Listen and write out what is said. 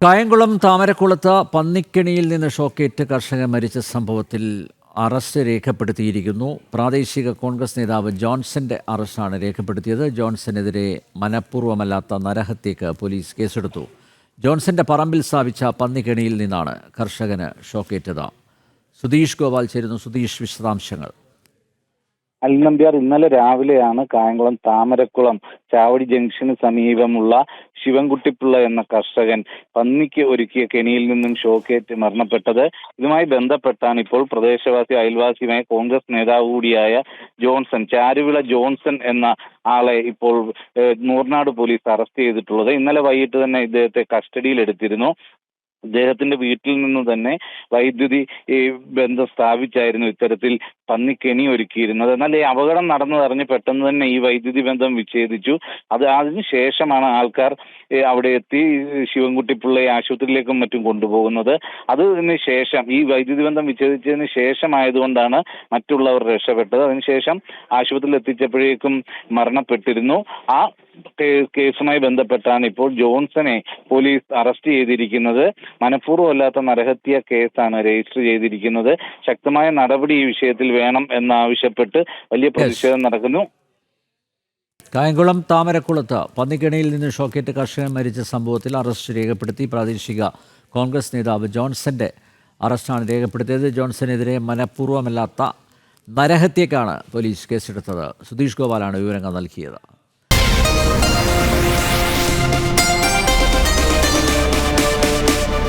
കായംകുളം താമരക്കുളത്ത് പന്നിക്കെണിയിൽ നിന്ന് ഷോക്കേറ്റ് കർഷകൻ മരിച്ച സംഭവത്തിൽ അറസ്റ്റ് രേഖപ്പെടുത്തിയിരിക്കുന്നു. പ്രാദേശിക കോൺഗ്രസ് നേതാവ് ജോൺസന്റെ അറസ്റ്റാണ് രേഖപ്പെടുത്തിയത്. ജോൺസനെതിരെ മനഃപൂർവ്വമല്ലാത്ത നരഹത്യക്ക് പോലീസ് കേസെടുത്തു. ജോൺസന്റെ പറമ്പിൽ സ്ഥാപിച്ച പന്നിക്കെണിയിൽ നിന്നാണ് കർഷകന് ഷോക്കേറ്റത്. സുധീഷ് ഗോപാൽ ചേരുന്നു. സുധീഷ്, വിശദാംശങ്ങൾ. അനിൽ നമ്പ്യാർ, ഇന്നലെ രാവിലെയാണ് കായംകുളം താമരക്കുളം ചാവടി ജംഗ്ഷന് സമീപമുള്ള ശിവൻകുട്ടിപ്പിള്ള എന്ന കർഷകൻ പന്നിക്ക് ഒരുക്കിയ കെണിയിൽ നിന്നും ഷോക്കേറ്റ് മരണപ്പെട്ടത്. ഇതുമായി ബന്ധപ്പെട്ടാണ് ഇപ്പോൾ പ്രദേശവാസി അയൽവാസിയുമായ കോൺഗ്രസ് നേതാവ് കൂടിയായ ജോൺസൺ, ചാരുവിള ജോൺസൺ എന്ന ആളെ ഇപ്പോൾ നൂർനാട് പോലീസ് അറസ്റ്റ് ചെയ്തിട്ടുള്ളത്. ഇന്നലെ വൈകിട്ട് തന്നെ ഇദ്ദേഹത്തെ കസ്റ്റഡിയിൽ എടുത്തിരുന്നു. അദ്ദേഹത്തിന്റെ വീട്ടിൽ നിന്ന് തന്നെ വൈദ്യുതി ബന്ധം സ്ഥാപിച്ചായിരുന്നു ഇത്തരത്തിൽ പന്നിക്കെണി ഒരുക്കിയിരുന്നത്. എന്നാൽ ഈ അപകടം നടന്നതറിഞ്ഞ് പെട്ടെന്ന് തന്നെ ഈ വൈദ്യുതി ബന്ധം വിച്ഛേദിച്ചു. അതിന് ശേഷമാണ് ആൾക്കാർ അവിടെ എത്തി ശിവൻകുട്ടിപ്പിള്ളയെ ആശുപത്രിയിലേക്കും മറ്റും കൊണ്ടുപോകുന്നത്. അതിന് ശേഷം ഈ വൈദ്യുതി ബന്ധം വിച്ഛേദിച്ചതിന് ശേഷമായതുകൊണ്ടാണ് മറ്റുള്ളവർ രക്ഷപ്പെട്ടത്. അതിനുശേഷം ആശുപത്രിയിൽ എത്തിച്ചപ്പോഴേക്കും മരണപ്പെട്ടിരുന്നു. ആ കേസുമായി ബന്ധപ്പെട്ടാണ് ഇപ്പോൾ ജോൺസനെ പോലീസ് അറസ്റ്റ് ചെയ്തിരിക്കുന്നത്. മനഃപൂർവ്വമല്ലാത്ത നരഹത്യ കേസാണ് രജിസ്റ്റർ ചെയ്തിരിക്കുന്നത്. ശക്തമായ നടപടി ഈ വിഷയത്തിൽ വേണം എന്നാവശ്യപ്പെട്ട് വലിയ പ്രതിഷേധം നടക്കുന്നു. കായംകുളം താമരക്കുളത്ത് പന്നിക്കെണിയിൽ നിന്ന് ഷോക്കേറ്റ് കർഷകൻ മരിച്ച സംഭവത്തിൽ അറസ്റ്റ് രേഖപ്പെടുത്തി. പ്രാദേശിക കോൺഗ്രസ് നേതാവ് ജോൺസന്റെ അറസ്റ്റാണ് രേഖപ്പെടുത്തിയത്. ജോൺസനെതിരെ മനഃപൂർവ്വമല്ലാത്ത നരഹത്യക്കാണ് പോലീസ് കേസെടുത്തത്. സുധീഷ് ഗോപാലാണ് വിവരങ്ങൾ നൽകിയത്.